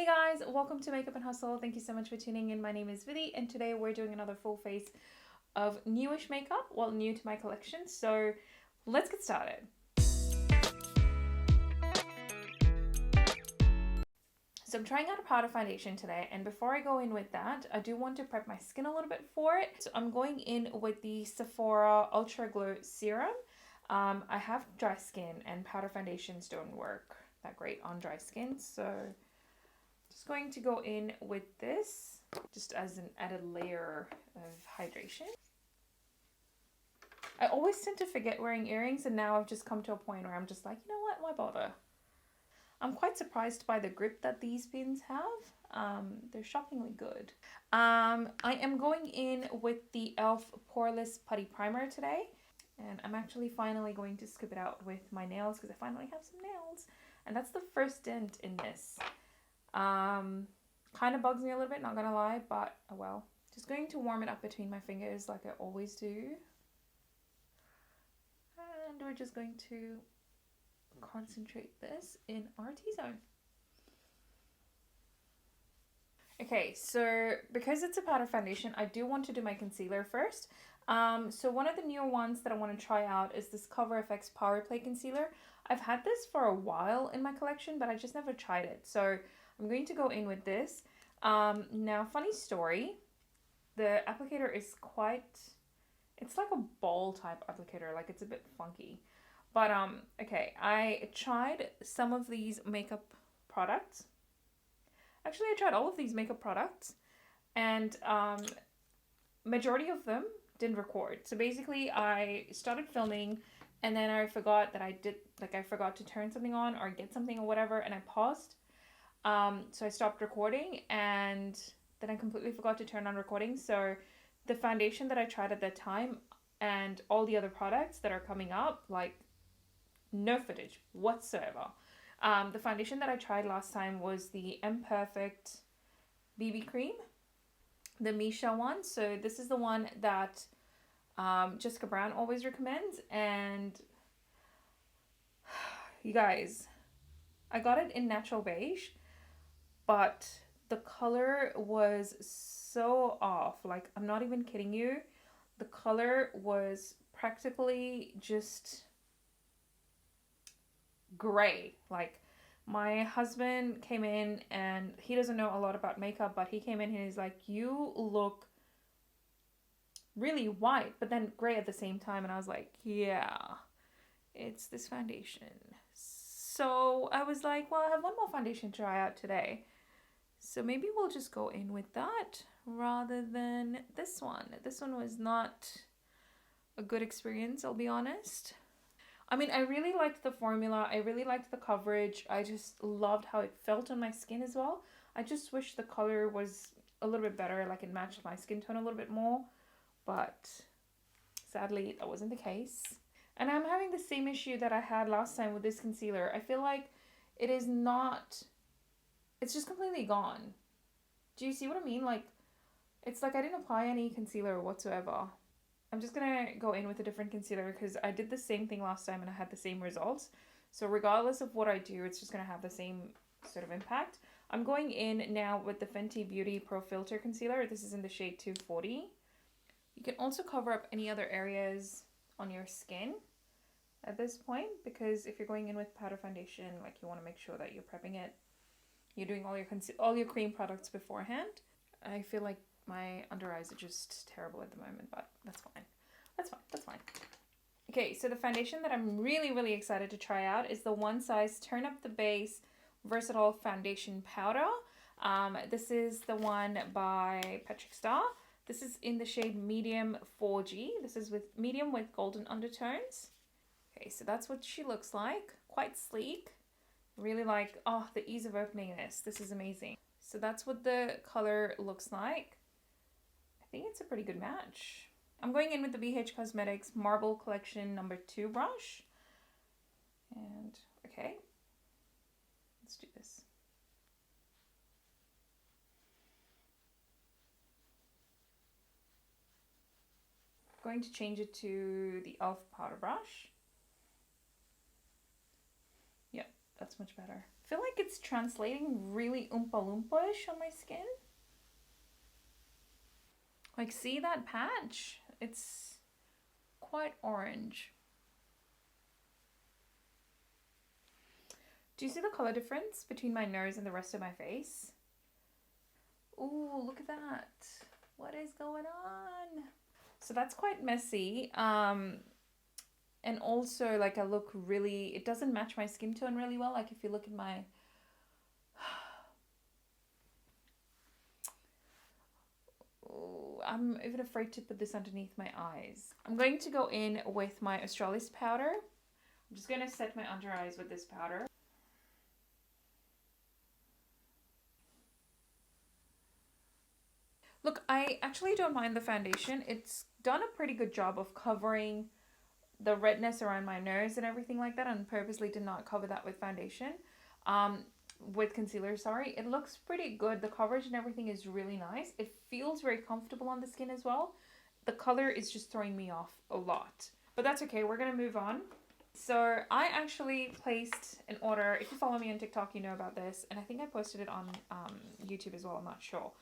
Hey guys, welcome to Makeup and Hustle. Thank you so much for tuning in. My name is Vidhi and today we're doing another full face of newish makeup, well, new to my collection. So let's get started. So I'm trying out a powder foundation today, and before I go in with that, I do want to prep my skin a little bit for it. So I'm going in with the Sephora Ultra Glow Serum. I have dry skin and powder foundations don't work that great on dry skin, so just going to go in with this just as an added layer of hydration. I always tend to forget wearing earrings, and now I've just come to a point where I'm just like, you know what, why bother? I'm quite surprised by the grip that these pins have. They're shockingly good. I am going in with the e.l.f. Poreless Putty Primer today, and I'm actually finally going to scoop it out with my nails because I finally have some nails, and that's the first dent in this. Kind of bugs me a little bit, not gonna lie, but oh well. Just going to warm it up between my fingers like I always do. And we're just going to concentrate this in our T-zone. Okay, so because it's a powder foundation, I do want to do my concealer first. So one of the newer ones that I want to try out is this Cover FX Power Play Concealer. I've had this for a while in my collection, but I just never tried it. So I'm going to go in with this. Now, funny story, the applicator is it's like a ball type applicator, like it's a bit funky. But okay, I tried some of these makeup products. Actually, I tried all of these makeup products, and majority of them didn't record. So basically, I started filming, and then I forgot that I forgot to turn something on or get something or whatever, and I paused. So I stopped recording, and then I completely forgot to turn on recording. So the foundation that I tried at that time and all the other products that are coming up, like no footage whatsoever. The foundation that I tried last time was the Imperfect BB Cream, the Misha one. So this is the one that Jessica Brown always recommends, and you guys, I got it in natural beige, but the color was so off. Like, I'm not even kidding you. The color was practically just gray. Like, my husband came in, and he doesn't know a lot about makeup, but he came in and he's like, you look really white, but then gray at the same time. And I was like, yeah, it's this foundation. So I was like, well, I have one more foundation to try out today. So maybe we'll just go in with that rather than this one. This one was not a good experience, I'll be honest. I mean, I really liked the formula. I really liked the coverage. I just loved how it felt on my skin as well. I just wish the color was a little bit better, like it matched my skin tone a little bit more. But sadly, that wasn't the case. And I'm having the same issue that I had last time with this concealer. I feel like it is not... It's just completely gone. Do you see what I mean? Like, it's like I didn't apply any concealer whatsoever. I'm just gonna go in with a different concealer because I did the same thing last time and I had the same results. So regardless of what I do, it's just gonna have the same sort of impact. I'm going in now with the Fenty Beauty Pro Filt'r Concealer. This is in the shade 240. You can also cover up any other areas on your skin at this point, because if you're going in with powder foundation, like, you want to make sure that you're prepping it. You're doing all your cream products beforehand. I feel like my under eyes are just terrible at the moment, but that's fine. That's fine. Okay, so the foundation that I'm really, really excited to try out is the One Size Turn Up the Base Versatile Foundation Powder. This is the one by Patrick Starr. This is in the shade Medium 4G. This is with medium with golden undertones. Okay, so that's what she looks like. Quite sleek. Really like, oh, the ease of opening this. This is amazing. So that's what the color looks like. I think it's a pretty good match. I'm going in with the BH Cosmetics Marble Collection number 2 brush. And, okay. Let's do this. I'm going to change it to the e.l.f. powder brush. Yep, that's much better. feel like it's translating really Oompa Loompa-ish on my skin. Like, see that patch? It's quite orange. Do you see the color difference between my nose and the rest of my face? Ooh, look at that. What is going on? So that's quite messy. And also, like, I look really, it doesn't match my skin tone really well. Like, if you look at my, I'm even afraid to put this underneath my eyes. I'm going to go in with my Australis powder. I'm just going to set my under eyes with this powder. Look, I actually don't mind the foundation. It's done a pretty good job of covering the redness around my nose and everything like that, and purposely did not cover that with foundation. With concealer, sorry. It looks pretty good. The coverage and everything is really nice. It feels very comfortable on the skin as well. The color is just throwing me off a lot. But that's okay. We're going to move on. So I actually placed an order. If you follow me on TikTok, you know about this. And I think I posted it on YouTube as well. I'm not sure.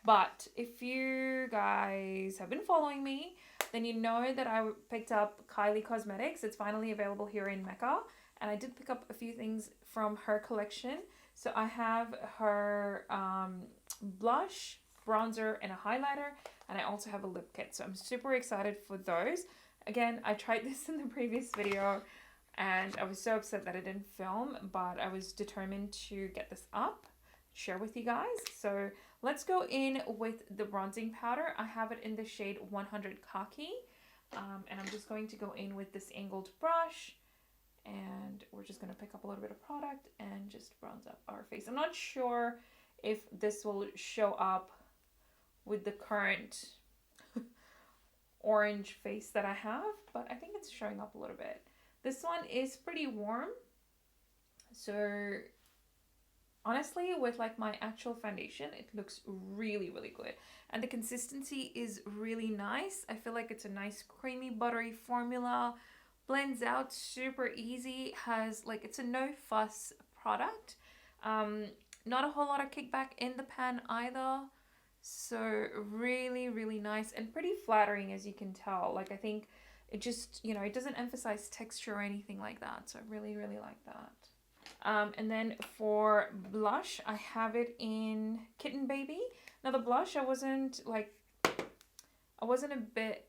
But if you guys have been following me, then you know that I picked up Kylie Cosmetics. It's finally available here in Mecca. And I did pick up a few things from her collection. So I have her blush, bronzer, and a highlighter. And I also have a lip kit. So I'm super excited for those. Again, I tried this in the previous video. And I was so upset that I didn't film. But I was determined to get this up, share with you guys. So let's go in with the bronzing powder. I have it in the shade 100 Khaki. And I'm just going to go in with this angled brush. And we're just going to pick up a little bit of product and just bronze up our face. I'm not sure if this will show up with the current orange face that I have, but I think it's showing up a little bit. This one is pretty warm. So honestly, with like my actual foundation, it looks really, really good. And the consistency is really nice. I feel like it's a nice creamy, buttery formula. Blends out super easy. Has like, it's a no fuss product. Not a whole lot of kickback in the pan either. So really, really nice and pretty flattering, as you can tell. Like, I think it just, you know, it doesn't emphasize texture or anything like that. So I really, really like that. And then for blush, I have it in Kitten Baby. Now the blush, I wasn't a bit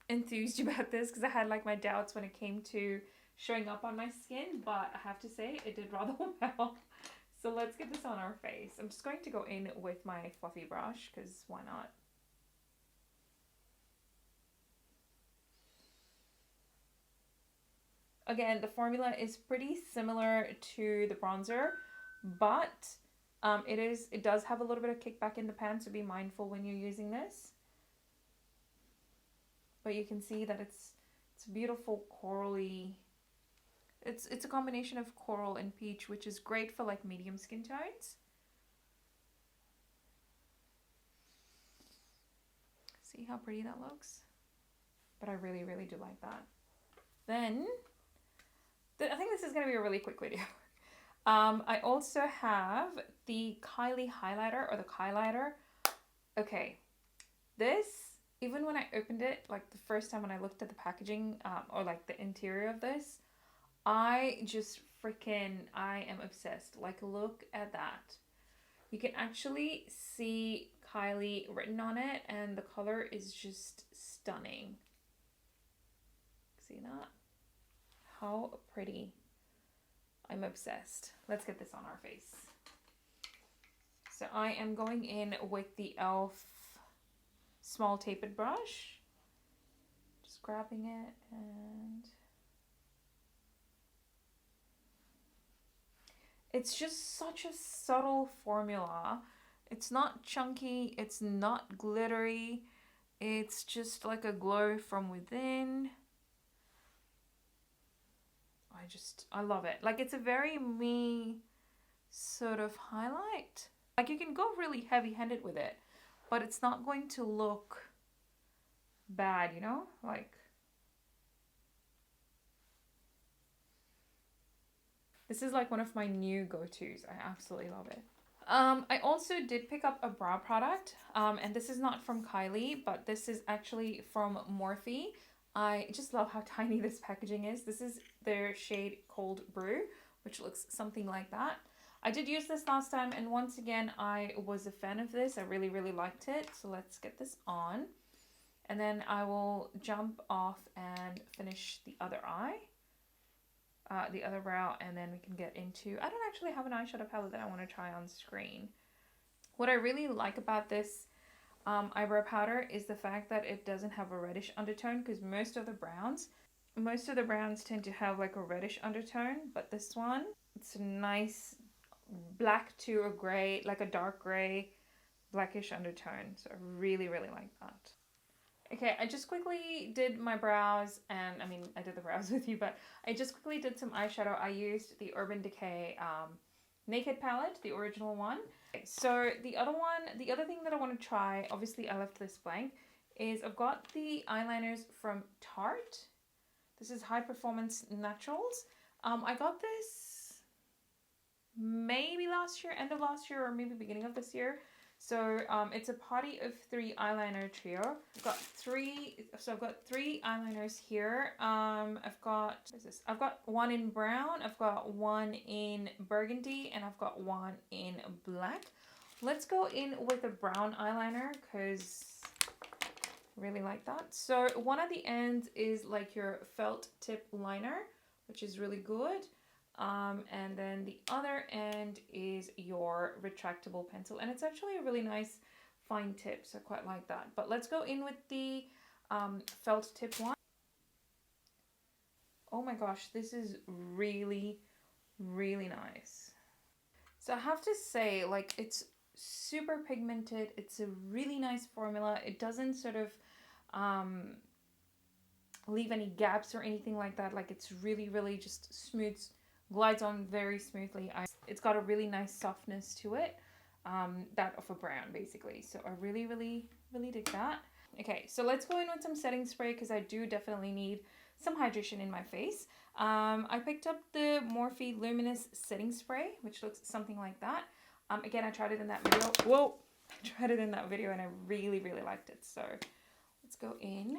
enthused about this because I had like my doubts when it came to showing up on my skin, but I have to say it did rather well. So let's get this on our face. I'm just going to go in with my fluffy brush because why not? Again, the formula is pretty similar to the bronzer, but it does have a little bit of kickback in the pan, so be mindful when you're using this. But you can see that it's beautiful corally. It's a combination of coral and peach, which is great for like medium skin tones. See how pretty that looks? But I really, really do like that. Then I think this is going to be a really quick video. I also have the Kylie highlighter, or the Kylighter. Okay, this, even when I opened it, like the first time when I looked at the packaging, or like the interior of this, I am obsessed. Like, look at that. You can actually see Kylie written on it, and the color is just stunning. See that? How pretty. I'm obsessed. Let's get this on our face. So I am going in with the e.l.f. small tapered brush. Just grabbing it, and it's just such a subtle formula. It's not chunky, it's not glittery. It's just like a glow from within. I love it. Like, it's a very me sort of highlight. Like, you can go really heavy-handed with it, but it's not going to look bad, you know? Like, This is like one of my new go-tos. I absolutely love it. I also did pick up a brow product, and this is not from Kylie, but this is actually from Morphe. I just love how tiny this packaging is. This is their shade Cold Brew, which looks something like that. I did use this last time, and once again, I was a fan of this. I really, really liked it. So let's get this on. And then I will jump off and finish the other eye. The other brow, and then we can get into, I don't actually have an eyeshadow palette that I want to try on screen. What I really like about this eyebrow powder is the fact that it doesn't have a reddish undertone, because most of the browns tend to have like a reddish undertone, but this one, it's a nice black to a gray, like a dark gray, blackish undertone. So I really, really like that. Okay, I just quickly did my brows, and I mean, I did the brows with you, but I just quickly did some eyeshadow. I used the Urban Decay Naked palette, the original one. So the other thing that I want to try, obviously I left this blank, is I've got the eyeliners from Tarte. This is High Performance Naturals. I got this maybe last year, end of last year, or maybe beginning of this year. So it's a party of 3 eyeliner trio. I've got 3 eyeliners here. I've got one in brown, I've got one in burgundy, and I've got one in black. Let's go in with a brown eyeliner because I really like that. So one at the end is like your felt tip liner, which is really good. And then the other end is your retractable pencil, and it's actually a really nice fine tip, so I quite like that. But let's go in with the felt tip one. Oh my gosh, this is really, really nice. So I have to say, like, it's super pigmented. It's a really nice formula. It doesn't sort of leave any gaps or anything like that. Like, it's really, really just smooth, glides on very smoothly. It's got a really nice softness to it, that of a brown basically. So I really, really, really dig that. Okay, so let's go in with some setting spray because I do definitely need some hydration in my face. I picked up the Morphe Luminous Setting Spray, which looks something like that. Again, I tried it in that video. Whoa! I tried it in that video and I really, really liked it. So let's go in.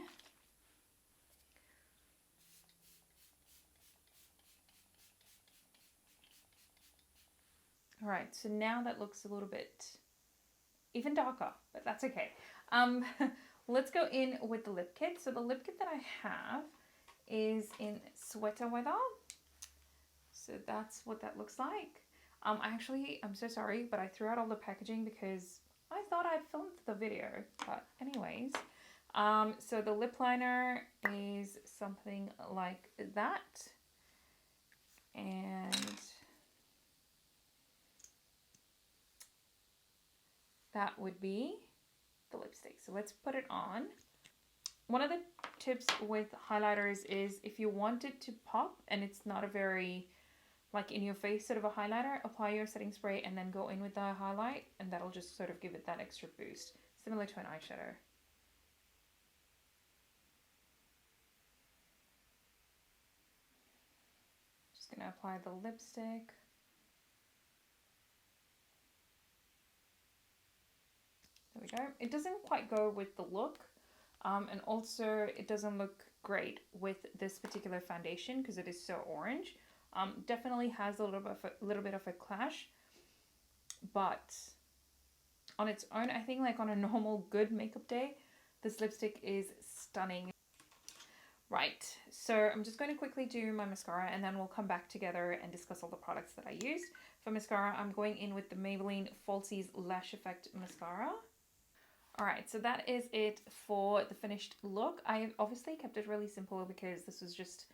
All right, so now that looks a little bit even darker, but that's okay. Let's go in with the lip kit. So the lip kit that I have is in Sweater Weather. So that's what that looks like. I'm so sorry, but I threw out all the packaging because I thought I'd filmed the video. But anyways, so the lip liner is something like that. And that would be the lipstick. So let's put it on. One of the tips with highlighters is if you want it to pop and it's not a very like in your face sort of a highlighter, apply your setting spray and then go in with the highlight, and that'll just sort of give it that extra boost, similar to an eyeshadow. Just gonna apply the lipstick. There we go. It doesn't quite go with the look, and also it doesn't look great with this particular foundation because it is so orange. Definitely has a little bit of a clash, but on its own, I think like on a normal good makeup day, this lipstick is stunning. Right, so I'm just going to quickly do my mascara and then we'll come back together and discuss all the products that I used. For mascara, I'm going in with the Maybelline Falsies Lash Effect Mascara. Alright, so that is it for the finished look. I obviously kept it really simple because this was just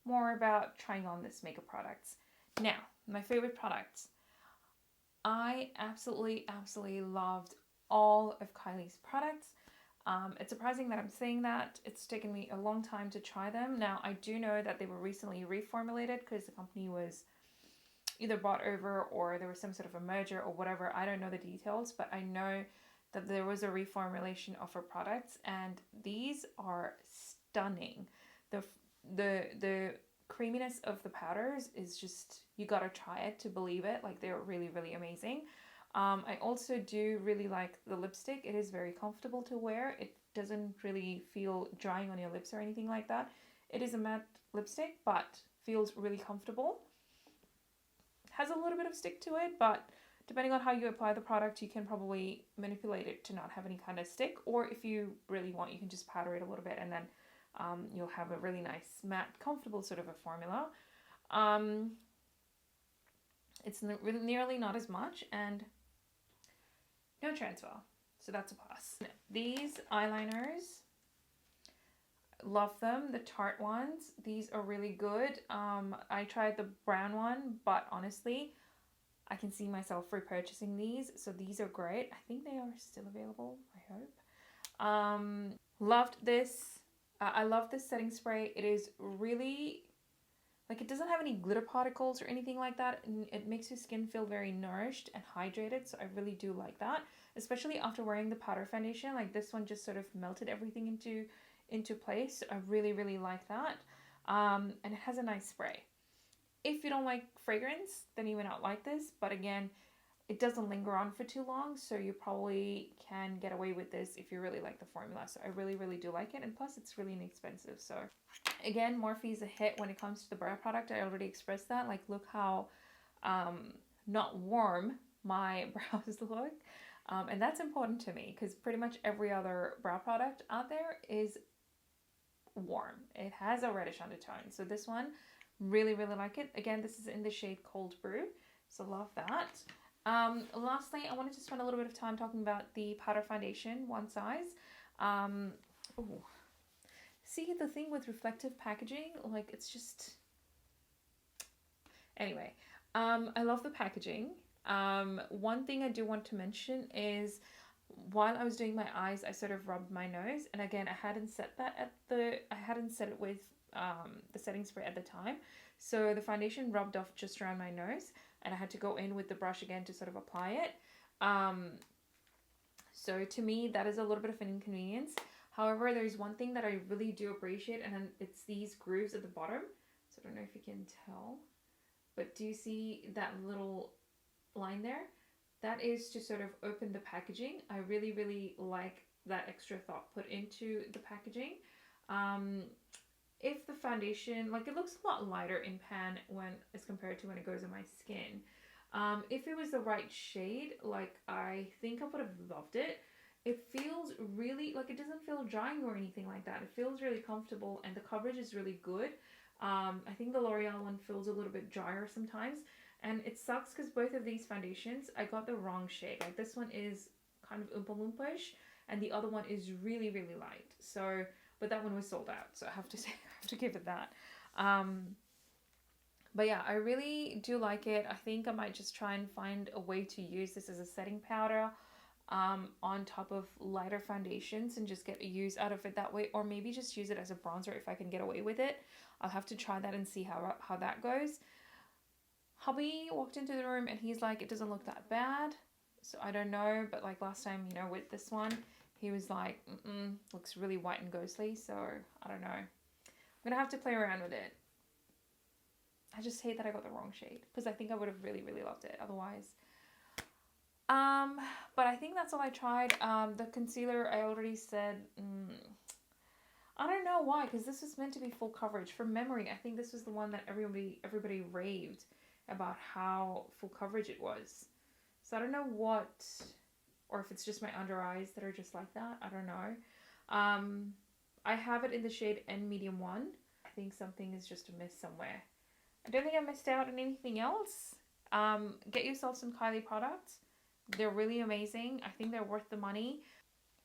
more about trying on this makeup products. Now, my favorite products. I absolutely loved all of Kylie's products. It's surprising that I'm saying that. It's taken me a long time to try them. Now, I do know that they were recently reformulated because the company was either bought over or there was some sort of a merger or whatever. I don't know the details, but I know that there was a reformulation of her products and these are stunning. The creaminess of the powders is just, you gotta try it to believe it. Like, they're really, really amazing. I also do really like the lipstick. It is very comfortable to wear. It doesn't really feel drying on your lips or anything like that. It is a matte lipstick, but feels really comfortable. Has a little bit of stick to it, but depending on how you apply the product, you can probably manipulate it to not have any kind of stick. Or if you really want, you can just powder it a little bit, and then you'll have a really nice matte, comfortable sort of a formula. It's nearly not as much, and no transfer, so that's a plus. These eyeliners, love them, the Tarte ones. These are really good. I tried the brown one, but honestly, I can see myself repurchasing these, so these are great. I think they are still available, I hope. Loved this. I love this setting spray. It is really, like, it doesn't have any glitter particles or anything like that, and it makes your skin feel very nourished and hydrated, so I really do like that, especially after wearing the powder foundation. Like, this one just sort of melted everything into place. I really, really like that. And it has a nice spray. If you don't like fragrance, then you may not like this, but again, it doesn't linger on for too long, so you probably can get away with this if you really like the formula. So I really, really do like it, and plus it's really inexpensive. So again, Morphe is a hit when it comes to the brow product. I already expressed that. Like, look how not warm my brows look. And that's important to me, because pretty much every other brow product out there is warm. It has a reddish undertone. So this one, really, really like it. Again, this is in the shade Cold Brew, so love that. Lastly, I wanted to spend a little bit of time talking about the powder foundation, One Size. Ooh. See, the thing with reflective packaging, like, it's just... Anyway, I love the packaging. One thing I do want to mention is, while I was doing my eyes, I sort of rubbed my nose, and again, I hadn't set it with the setting spray at the time, so the foundation rubbed off just around my nose, and I had to go in with the brush again to sort of apply it. So to me, that is a little bit of an inconvenience. However, there's one thing that I really do appreciate, and it's these grooves at the bottom. So I don't know if you can tell, but do you see that little line there? That is to sort of open the packaging. I really, really like that extra thought put into the packaging. If the foundation, like, it looks a lot lighter in pan as compared to when it goes on my skin. If it was the right shade, like, I think I would have loved it. It feels really, like, it doesn't feel drying or anything like that. It feels really comfortable, and the coverage is really good. I think the L'Oreal one feels a little bit drier sometimes, and it sucks because both of these foundations, I got the wrong shade. Like, this one is kind of Oompa Loompa-ish, and the other one is really, really light. So, but that one was sold out, so I have to say, I have to give it that. But yeah, I really do like it. I think I might just try and find a way to use this as a setting powder on top of lighter foundations, and just get a use out of it that way, or maybe just use it as a bronzer if I can get away with it. I'll have to try that and see how that goes. Hubby walked into the room and he's like, it doesn't look that bad, so I don't know, but like last time, you know, with this one, he was like, looks really white and ghostly, so I don't know. I'm gonna have to play around with it. I just hate that I got the wrong shade, because I think I would have really, really loved it otherwise. But I think that's all I tried. The concealer, I already said, I don't know why, because this was meant to be full coverage. From memory, I think this was the one that everybody raved about how full coverage it was. So I don't know what, or if it's just my under eyes that are just like that. I don't know. I have it in the shade N Medium 1. I think something is just a miss somewhere. I don't think I missed out on anything else. Get yourself some Kylie products. They're really amazing. I think they're worth the money.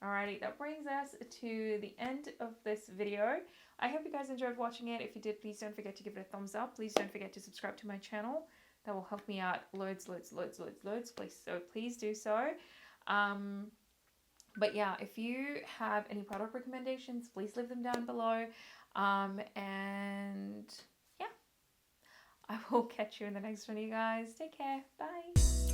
Alrighty, that brings us to the end of this video. I hope you guys enjoyed watching it. If you did, please don't forget to give it a thumbs up. Please don't forget to subscribe to my channel. That will help me out loads. Please do so. But yeah, if you have any product recommendations, please leave them down below. And yeah, I will catch you in the next one, you guys. Take care. Bye.